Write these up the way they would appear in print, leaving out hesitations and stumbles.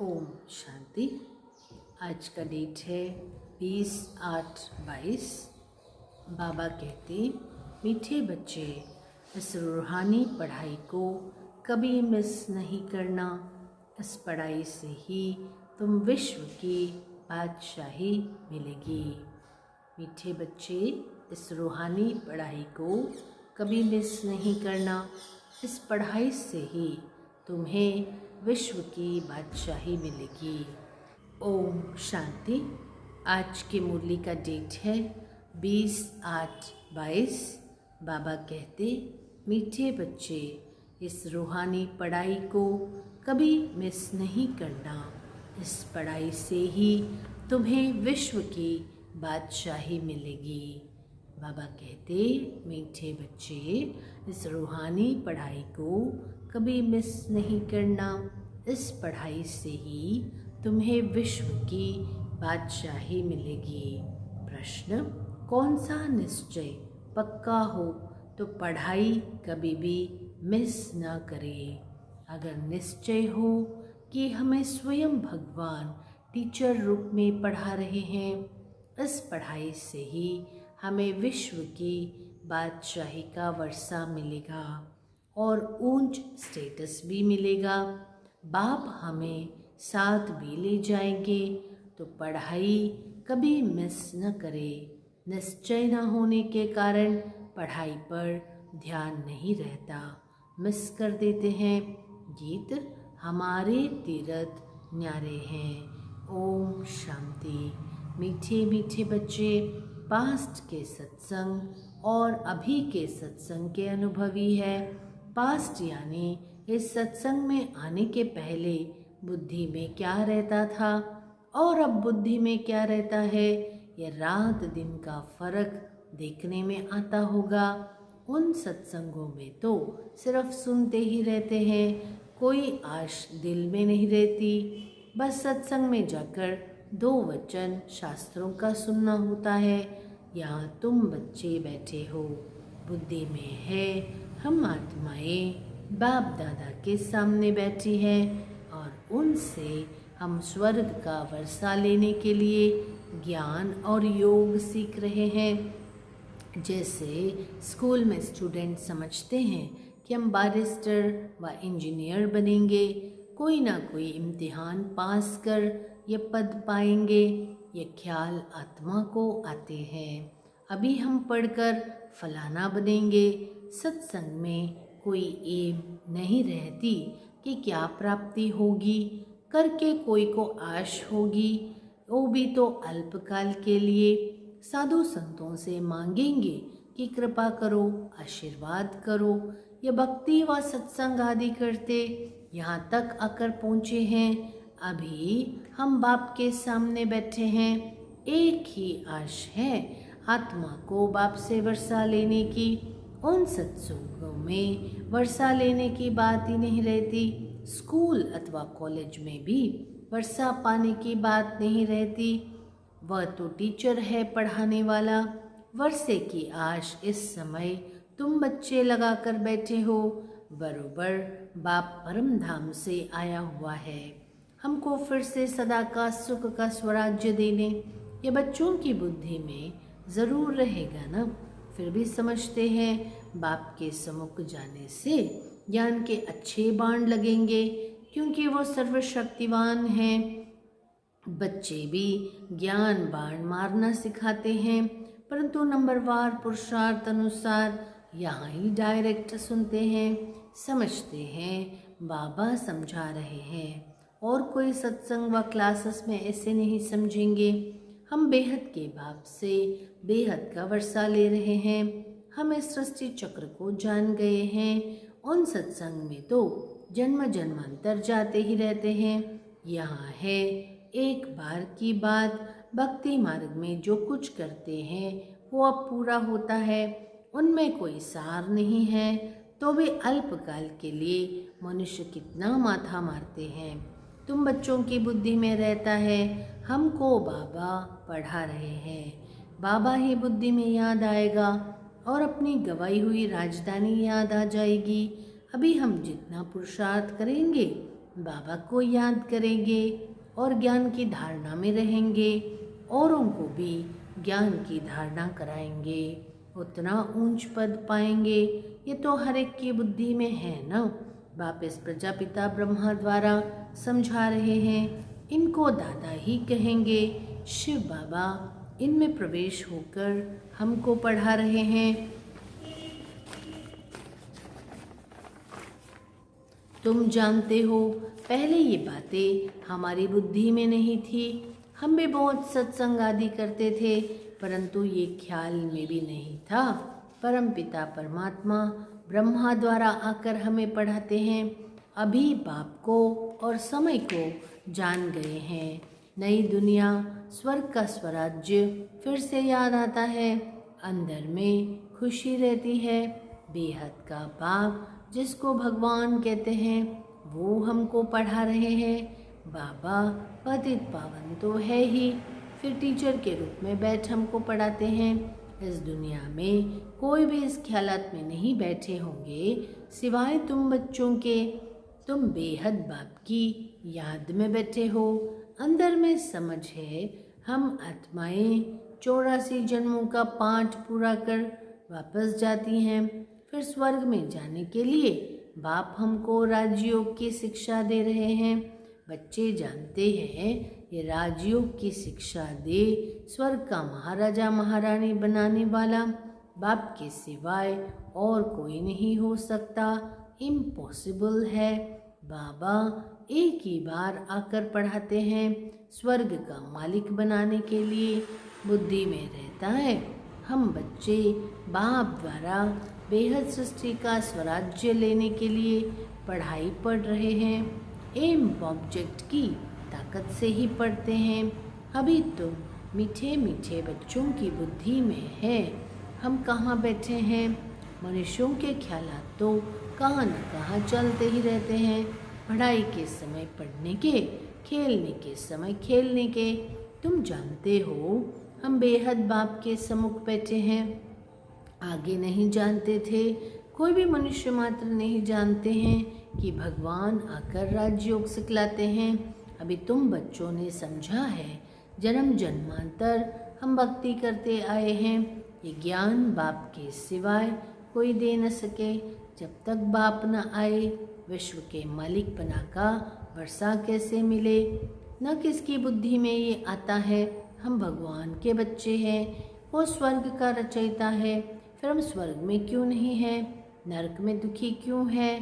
ओम शांति। आज का डेट है 20/8/22। बाबा कहते, मीठे बच्चे, इस रूहानी पढ़ाई को कभी मिस नहीं करना। इस पढ़ाई से ही तुम विश्व की बादशाही मिलेगी। मीठे बच्चे, इस रूहानी पढ़ाई को कभी मिस नहीं करना। इस पढ़ाई से ही तुम्हें विश्व की बादशाही मिलेगी। ओम शांति। आज की मुरली का डेट है 20/8/22। बाबा कहते, मीठे बच्चे, इस रूहानी पढ़ाई को कभी मिस नहीं करना। इस पढ़ाई से ही तुम्हें विश्व की बादशाही मिलेगी। बाबा कहते, मीठे बच्चे, इस रूहानी पढ़ाई को कभी मिस नहीं करना। इस पढ़ाई से ही तुम्हें विश्व की बादशाही मिलेगी। प्रश्न, कौन सा निश्चय पक्का हो तो पढ़ाई कभी भी मिस न करें। अगर निश्चय हो कि हमें स्वयं भगवान टीचर रूप में पढ़ा रहे हैं, इस पढ़ाई से ही हमें विश्व की बादशाही का वर्षा मिलेगा और ऊंच स्टेटस भी मिलेगा। बाप हमें साथ भी ले जाएंगे, तो पढ़ाई कभी मिस न करें। निश्चय न होने के कारण पढ़ाई पर ध्यान नहीं रहता, मिस कर देते हैं। गीत, हमारे तीरथ न्यारे हैं। ओम शांति। मीठे मीठे बच्चे, पास्ट के सत्संग और अभी के सत्संग के अनुभवी है। पास्ट यानी इस सत्संग में आने के पहले बुद्धि में क्या रहता था और अब बुद्धि में क्या रहता है, यह रात दिन का फर्क देखने में आता होगा। उन सत्संगों में तो सिर्फ सुनते ही रहते हैं, कोई आश दिल में नहीं रहती। बस सत्संग में जाकर 2 वचन शास्त्रों का सुनना होता है। यहाँ तुम बच्चे बैठे हो, बुद्धि में है हम आत्माएं बाप दादा के सामने बैठी हैं और उनसे हम स्वर्ग का वर्षा लेने के लिए ज्ञान और योग सीख रहे हैं। जैसे स्कूल में स्टूडेंट समझते हैं कि हम बैरिस्टर व इंजीनियर बनेंगे, कोई ना कोई इम्तिहान पास कर ये पद पाएंगे, ये ख्याल आत्मा को आते हैं। अभी हम पढ़कर फलाना बनेंगे। सत्संग में कोई एम नहीं रहती कि क्या प्राप्ति होगी, करके कोई को आश होगी, वो भी तो अल्पकाल के लिए। साधु संतों से मांगेंगे कि कृपा करो, आशीर्वाद करो। ये भक्ति व सत्संग आदि करते यहाँ तक आकर पहुँचे हैं। अभी हम बाप के सामने बैठे हैं, एक ही आश है आत्मा को बाप से वर्षा लेने की। उन सत्संगों में वर्षा लेने की बात ही नहीं रहती। स्कूल अथवा कॉलेज में भी वर्षा पाने की बात नहीं रहती। वह तो टीचर है पढ़ाने वाला। वर्षे की आश इस समय तुम बच्चे लगाकर बैठे हो। बरोबर बाप परम धाम से आया हुआ है, हमको फिर से सदा का सुख का स्वराज्य देने। ये बच्चों की बुद्धि में ज़रूर रहेगा ना। फिर भी समझते हैं बाप के सम्मुख जाने से ज्ञान के अच्छे बाण लगेंगे, क्योंकि वो सर्वशक्तिवान हैं। बच्चे भी ज्ञान बाण मारना सिखाते हैं, परंतु नंबरवार पुरुषार्थ अनुसार यहाँ ही डायरेक्ट सुनते हैं, समझते हैं बाबा समझा रहे हैं। और कोई सत्संग व क्लासेस में ऐसे नहीं समझेंगे। हम बेहद के बाप से बेहद का वर्षा ले रहे हैं। हम इस सृष्टि चक्र को जान गए हैं। उन सत्संग में तो जन्म जन्मांतर जाते ही रहते हैं। यहाँ है एक बार की बात, भक्ति मार्ग में जो कुछ करते हैं वो अब पूरा होता है। उनमें कोई सार नहीं है, तो भी अल्पकाल के लिए मनुष्य कितना माथा मारते हैं। तुम बच्चों की बुद्धि में रहता है, हमको बाबा पढ़ा रहे हैं। बाबा ही बुद्धि में याद आएगा और अपनी गवाई हुई राजधानी याद आ जाएगी। अभी हम जितना पुरुषार्थ करेंगे बाबा को याद करेंगे और ज्ञान की धारणा में रहेंगे, औरों को भी ज्ञान की धारणा कराएंगे, उतना ऊंच पद पाएंगे। ये तो हर एक की बुद्धि में है ना। बाप इस प्रजापिता ब्रह्मा द्वारा समझा रहे हैं। इनको दादा ही कहेंगे। शिव बाबा इनमें प्रवेश होकर हमको पढ़ा रहे हैं। तुम जानते हो पहले ये बातें हमारी बुद्धि में नहीं थी। हम भी बहुत सत्संग आदि करते थे, परंतु ये ख्याल में भी नहीं था। परमपिता परमात्मा ब्रह्मा द्वारा आकर हमें पढ़ाते हैं। अभी बाप को और समय को जान गए हैं। नई दुनिया, स्वर्ग का स्वराज्य फिर से याद आता है। अंदर में खुशी रहती है। बेहद का बाप जिसको भगवान कहते हैं वो हमको पढ़ा रहे हैं। बाबा पतित पावन तो है ही, फिर टीचर के रूप में बैठ हमको पढ़ाते हैं। इस दुनिया में कोई भी इस ख्यालात में नहीं बैठे होंगे सिवाय तुम बच्चों के। तुम बेहद बाप की याद में बैठे हो। अंदर में समझ है हम आत्माएं 84 जन्मों का पाठ पूरा कर वापस जाती हैं। फिर स्वर्ग में जाने के लिए बाप हमको राजयोग की शिक्षा दे रहे हैं। बच्चे जानते हैं ये राजयोग की शिक्षा दे स्वर्ग का महाराजा महारानी बनाने वाला बाप के सिवाय और कोई नहीं हो सकता। इम्पॉसिबल है। बाबा एक ही बार आकर पढ़ाते हैं। स्वर्ग का मालिक बनाने के लिए बुद्धि में रहता है। हम बच्चे बाप द्वारा बेहद सृष्टि का स्वराज्य लेने के लिए पढ़ाई पढ़ रहे हैं। एम ऑब्जेक्ट की ताकत से ही पढ़ते हैं। अभी तो मीठे मीठे बच्चों की बुद्धि में है। हम कहाँ बैठे हैं। मनुष्यों के ख्यालात तो कहाँ न कहाँ चलते ही रहते हैं। पढ़ाई के समय पढ़ने के, खेलने के समय खेलने के। तुम जानते हो हम बेहद बाप के सम्मुख बैठे हैं। आगे नहीं जानते थे, कोई भी मनुष्य मात्र नहीं जानते हैं कि भगवान आकर राजयोग सिखलाते हैं। अभी तुम बच्चों ने समझा है जन्म जन्मांतर हम भक्ति करते आए हैं। ये ज्ञान बाप के सिवाय कोई दे न सके। जब तक बाप न आए विश्व के मालिक बना का वर्षा कैसे मिले। न किसकी बुद्धि में ये आता है हम भगवान के बच्चे हैं। वो स्वर्ग का रचयिता है, फिर हम स्वर्ग में क्यों नहीं हैं। नरक में दुखी क्यों है।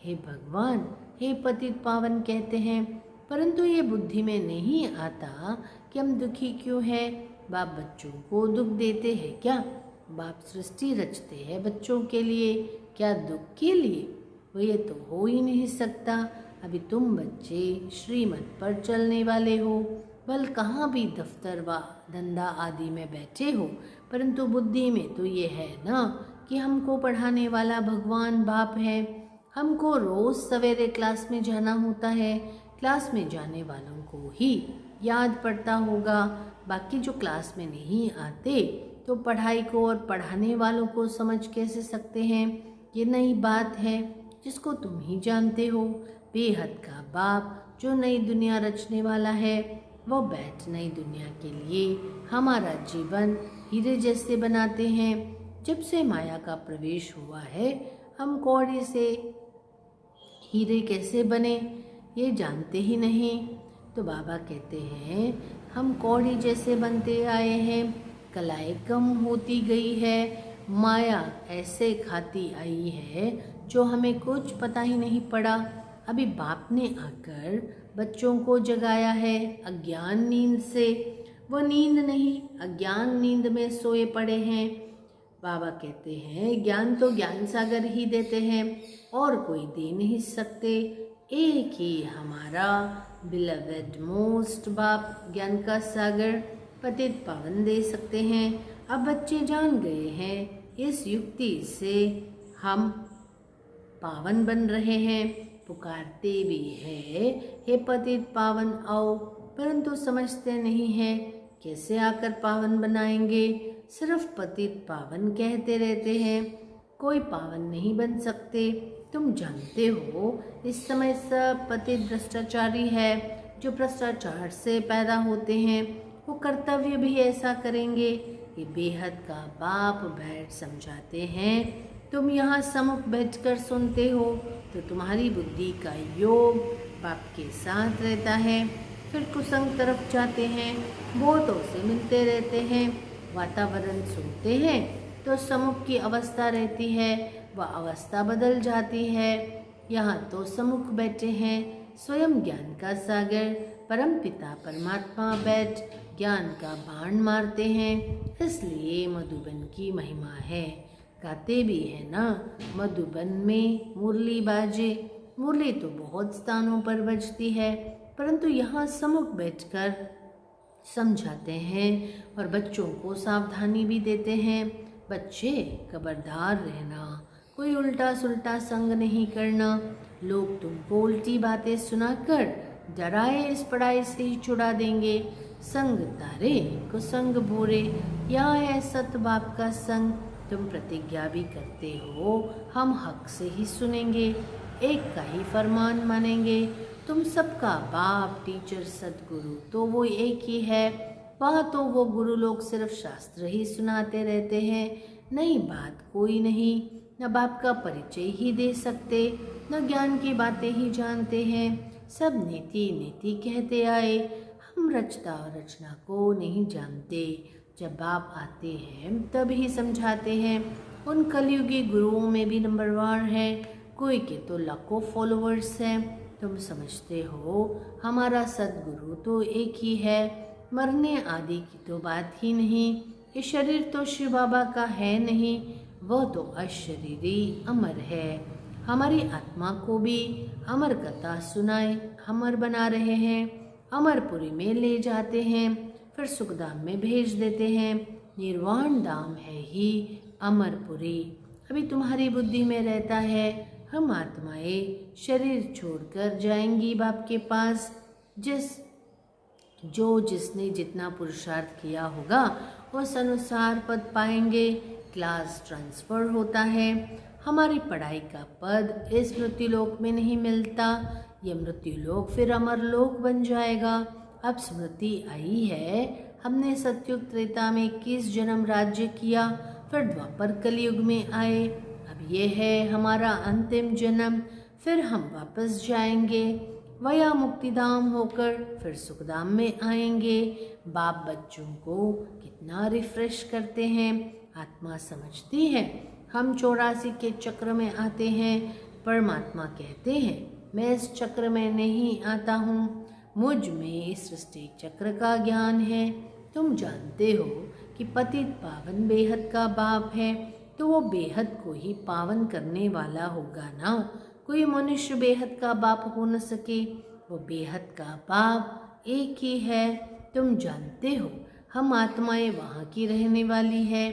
हे भगवान, हे पतित पावन कहते हैं, परंतु ये बुद्धि में नहीं आता कि हम दुखी क्यों हैं। बाप बच्चों को दुख देते हैं क्या। बाप सृष्टि रचते हैं बच्चों के लिए, क्या दुख के लिए। वो ये तो हो ही नहीं सकता। अभी तुम बच्चे श्रीमत पर चलने वाले हो, बल कहाँ भी दफ्तर व धंधा आदि में बैठे हो, परंतु बुद्धि में तो ये है ना कि हमको पढ़ाने वाला भगवान बाप है। हमको रोज़ सवेरे क्लास में जाना होता है। क्लास में जाने वालों को ही याद पड़ता होगा, बाकी जो क्लास में नहीं आते तो पढ़ाई को और पढ़ाने वालों को समझ कैसे सकते हैं। ये नई बात है जिसको तुम ही जानते हो। बेहद का बाप जो नई दुनिया रचने वाला है वो बैठ नई दुनिया के लिए हमारा जीवन हीरे जैसे बनाते हैं। जब से माया का प्रवेश हुआ है, हम कौड़ी से हीरे कैसे बने ये जानते ही नहीं। तो बाबा कहते हैं, हम कौड़ी जैसे बनते आए हैं, कलाएं कम होती गई है, माया ऐसे खाती आई है जो हमें कुछ पता ही नहीं पड़ा। अभी बाप ने आकर बच्चों को जगाया है अज्ञान नींद से। वो नींद नहीं, अज्ञान नींद में सोए पड़े हैं। बाबा कहते हैं, ज्ञान तो ज्ञान सागर ही देते हैं और कोई दे नहीं सकते। एक ही हमारा बिलवेड मोस्ट बाप ज्ञान का सागर पतित पावन दे सकते हैं। अब बच्चे जान गए हैं, इस युक्ति से हम पावन बन रहे हैं। पुकारते भी है, हे पतित पावन आओ, परंतु समझते नहीं है कैसे आकर पावन बनाएंगे। सिर्फ पतित पावन कहते रहते हैं, कोई पावन नहीं बन सकते। तुम जानते हो इस समय सब पतित भ्रष्टाचारी है। जो भ्रष्टाचार से पैदा होते हैं वो कर्तव्य भी ऐसा करेंगे। ये बेहद का बाप बैठ समझाते हैं। तुम यहाँ सम्मुख बैठकर सुनते हो तो तुम्हारी बुद्धि का योग बाप के साथ रहता है। फिर कुसंग तरफ जाते हैं, बहुतों से मिलते रहते हैं, वातावरण सुनते हैं तो सम्मुख की अवस्था रहती है, वह अवस्था बदल जाती है। यहाँ तो सम्मुख बैठे हैं स्वयं ज्ञान का सागर परम पिता परमात्मा बैठ ज्ञान का बाण मारते हैं। इसलिए मधुबन की महिमा है। गाते भी है ना, मधुबन में मुरली बाजे। मुरली तो बहुत स्थानों पर बजती है, परंतु यहाँ सम्मुख बैठकर समझाते हैं और बच्चों को सावधानी भी देते हैं। बच्चे खबरदार रहना, कोई उल्टा सुल्टा संग नहीं करना। लोग तुमको उल्टी बातें सुनाकर डराए इस पढ़ाई से ही छुड़ा देंगे। संग तारे कुसंग भूरे, यहाँ है सत बाप का संग। तुम प्रतिज्ञा भी करते हो, हम हक से ही सुनेंगे, एक का ही फरमान मानेंगे। तुम सबका बाप टीचर सदगुरु तो वो एक ही है। वहाँ तो वो गुरु लोग सिर्फ शास्त्र ही सुनाते रहते हैं, नई बात कोई नहीं। न बाप का परिचय ही दे सकते, न ज्ञान की बातें ही जानते हैं। सब नीति नीति कहते आए, हम रचता और रचना को नहीं जानते। जब बाप आते हैं तब ही समझाते हैं। उन कलयुगी गुरुओं में भी नंबरवार है, कोई के तो लाखों फॉलोअर्स हैं। तुम समझते हो हमारा सदगुरु तो एक ही है, मरने आदि की तो बात ही नहीं। ये शरीर तो शिव बाबा का है नहीं, वह तो अशरीरी अमर है। हमारी आत्मा को भी अमर कथा सुनाए अमर बना रहे हैं। अमरपुरी में ले जाते हैं, फिर सुखधाम में भेज देते हैं। निर्वाण धाम है ही अमरपुरी। अभी तुम्हारी बुद्धि में रहता है, हम आत्माएं शरीर छोड़कर जाएंगी बाप के पास। जिसने जितना पुरुषार्थ किया होगा उस अनुसार पद पाएंगे। क्लास ट्रांसफर होता है। हमारी पढ़ाई का पद इस मृत्युलोक में नहीं मिलता, ये मृत्युलोक फिर अमरलोक बन जाएगा। अब स्मृति आई है, हमने सतयुग त्रेता में 21 जन्म राज्य किया, फिर द्वापर कलयुग में आए। अब ये है हमारा अंतिम जन्म, फिर हम वापस जाएंगे वया मुक्तिधाम होकर, फिर सुखधाम में आएंगे। बाप बच्चों को कितना रिफ्रेश करते हैं, आत्मा समझती है। हम 84 के चक्र में आते हैं। परमात्मा कहते हैं, मैं इस चक्र में नहीं आता हूँ, मुझ में इस सृष्टि चक्र का ज्ञान है। तुम जानते हो कि पतित पावन बेहद का बाप है, तो वो बेहद को ही पावन करने वाला होगा ना। कोई मनुष्य बेहद का बाप हो न सके, वो बेहद का बाप एक ही है। तुम जानते हो हम आत्माएं वहाँ की रहने वाली है,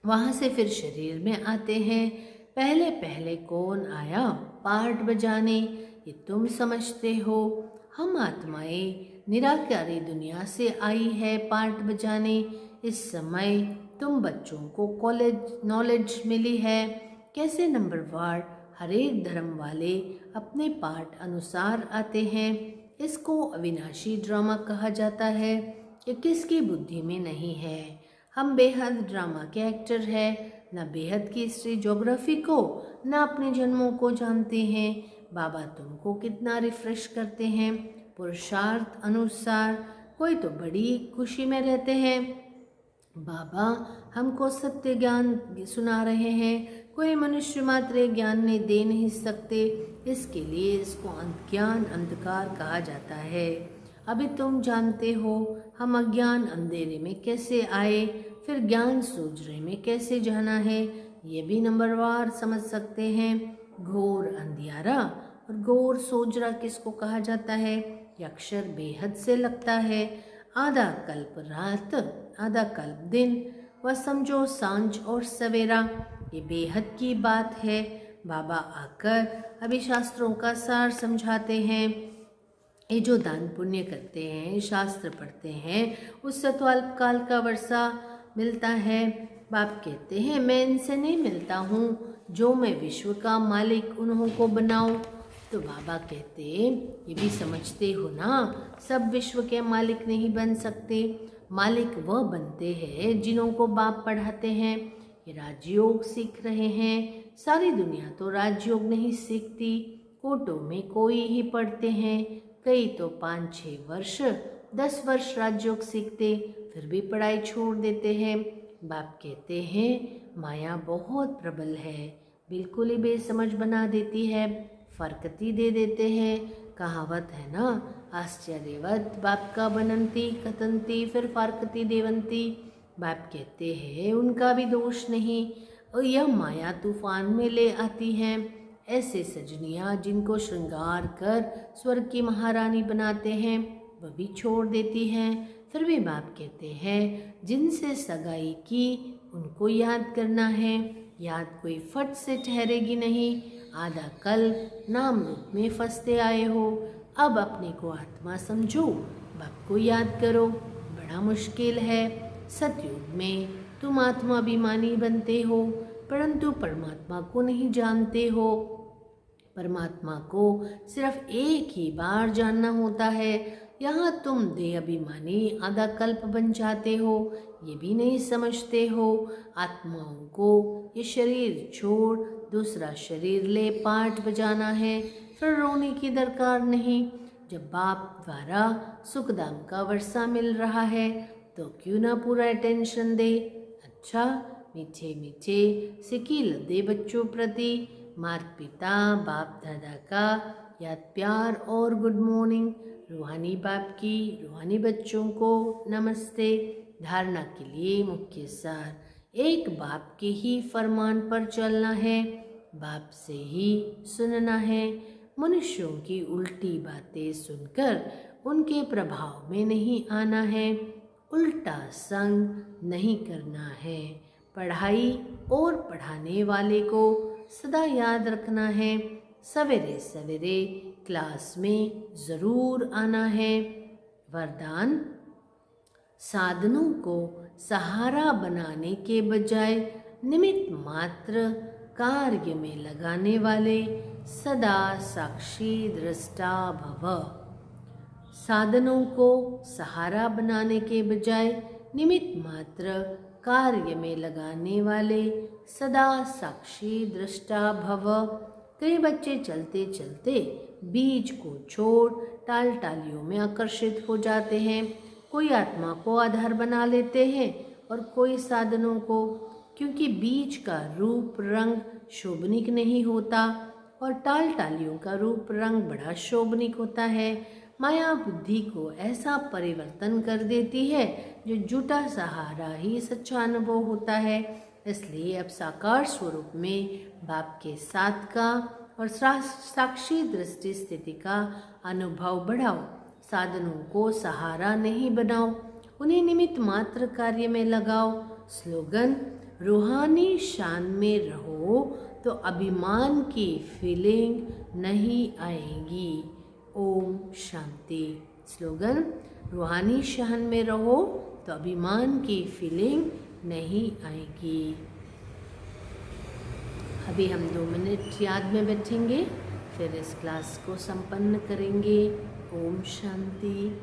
वहाँ से फिर शरीर में आते हैं। पहले पहले कौन आया पार्ट बजाने, ये तुम समझते हो। हम आत्माएं निराकारी दुनिया से आई है पार्ट बजाने। इस समय तुम बच्चों को कॉलेज नॉलेज मिली है, कैसे नंबरवार हर एक धर्म वाले अपने पार्ट अनुसार आते हैं। इसको अविनाशी ड्रामा कहा जाता है कि किसकी बुद्धि में नहीं है। हम बेहद ड्रामा के एक्टर हैं, न बेहद की हिस्ट्री ज्योग्राफी को, न अपने जन्मों को जानते हैं। बाबा तुमको कितना रिफ्रेश करते हैं पुरुषार्थ अनुसार। कोई तो बड़ी खुशी में रहते हैं, बाबा हमको सत्य ज्ञान सुना रहे हैं। कोई मनुष्य मात्र ज्ञान ने दे नहीं सकते, इसके लिए इसको ज्ञान अंधकार कहा जाता है। अभी तुम जानते हो हम अज्ञान अंधेरे में कैसे आए, फिर ज्ञान सूझने में कैसे जाना है, ये भी नंबरवार समझ सकते हैं। घोर अंधियारा और घोर सोजरा किसको कहा जाता है? ये अक्षर बेहद से लगता है। आधा कल्प रात, आधा कल्प दिन, वह समझो सांझ और सवेरा, ये बेहद की बात है। बाबा आकर अभी शास्त्रों का सार समझाते हैं। ये जो दान पुण्य करते हैं, शास्त्र पढ़ते हैं, उससे तो अल्पकाल का वर्षा मिलता है। बाप कहते हैं मैं इनसे नहीं मिलता हूँ, जो मैं विश्व का मालिक उन्हों को बनाऊँ। तो बाबा कहते ये भी समझते हो ना, सब विश्व के मालिक नहीं बन सकते। मालिक वह बनते हैं जिन्हों को बाप पढ़ाते हैं। ये राजयोग सीख रहे हैं, सारी दुनिया तो राजयोग नहीं सीखती, कोटों में कोई ही पढ़ते हैं। कई तो 5-6 वर्ष 10 वर्ष राजयोग सीखते, फिर भी पढ़ाई छोड़ देते हैं। बाप कहते हैं माया बहुत प्रबल है, बिल्कुल ही बेसमझ बना देती है, फरकती दे देते हैं। कहावत है ना, आश्चर्यवत बाप का बनंती कतंती फिर फारकती देवंती। बाप कहते हैं उनका भी दोष नहीं, और यह माया तूफान में ले आती है। ऐसे सजनियाँ जिनको श्रृंगार कर स्वर्ग की महारानी बनाते हैं, वह भी छोड़ देती हैं। फिर भी बाप कहते हैं जिनसे सगाई की उनको याद करना है, याद कोई फट से ठहरेगी नहीं। आधा कल नाम रूप में फंसते आए हो, अब अपने को आत्मा समझो, बाप को याद करो। बड़ा मुश्किल है, सतयुग में तुम आत्मा अभिमानी बनते हो, परंतु परमात्मा को नहीं जानते हो। परमात्मा को सिर्फ एक ही बार जानना होता है, यहाँ तुम देह अभिमानी आधा कल्प बन जाते हो, ये भी नहीं समझते हो। आत्माओं को ये शरीर छोड़ दूसरा शरीर ले पाठ बजाना है, फिर रोने की दरकार नहीं। जब बाप द्वारा सुखदाम का वर्षा मिल रहा है तो क्यों ना पूरा अटेंशन दे। अच्छा, मीठे मीठे सिकील दे बच्चों प्रति, माता पिता बाप दादा का याद प्यार और गुड मॉर्निंग। रूहानी बाप की रूहानी बच्चों को नमस्ते। धारणा के लिए मुख्य सार, एक बाप के ही फरमान पर चलना है, बाप से ही सुनना है। मनुष्यों की उल्टी बातें सुनकर उनके प्रभाव में नहीं आना है, उल्टा संग नहीं करना है। पढ़ाई और पढ़ाने वाले को सदा याद रखना है, सवेरे सवेरे क्लास में ज़रूर आना है। वरदान, साधनों को सहारा बनाने के बजाय निमित्त मात्र कार्य में लगाने वाले सदा साक्षी दृष्टा भव। साधनों को सहारा बनाने के बजाय निमित्त मात्र कार्य में लगाने वाले सदा साक्षी दृष्टा भव। कई बच्चे चलते चलते बीज को छोड़ टाल टालियों में आकर्षित हो जाते हैं। कोई आत्मा को आधार बना लेते हैं और कोई साधनों को, क्योंकि बीज का रूप रंग शोभनिक नहीं होता और टाल टालियों का रूप रंग बड़ा शोभनिक होता है। माया बुद्धि को ऐसा परिवर्तन कर देती है जो झूठा सहारा ही सच्चा अनुभव होता है। इसलिए अब साकार स्वरूप में बाप के साथ का और साक्षी दृष्टि स्थिति का अनुभव बढ़ाओ। साधनों को सहारा नहीं बनाओ, उन्हें निमित्त मात्र कार्य में लगाओ। स्लोगन, रूहानी शान में रहो तो अभिमान की फीलिंग नहीं आएगी। ओम शांति। स्लोगन, रूहानी शान में रहो तो अभिमान की फीलिंग नहीं आएगी। अभी हम 2 मिनट याद में बैठेंगे, फिर इस क्लास को संपन्न करेंगे। ओम शांति।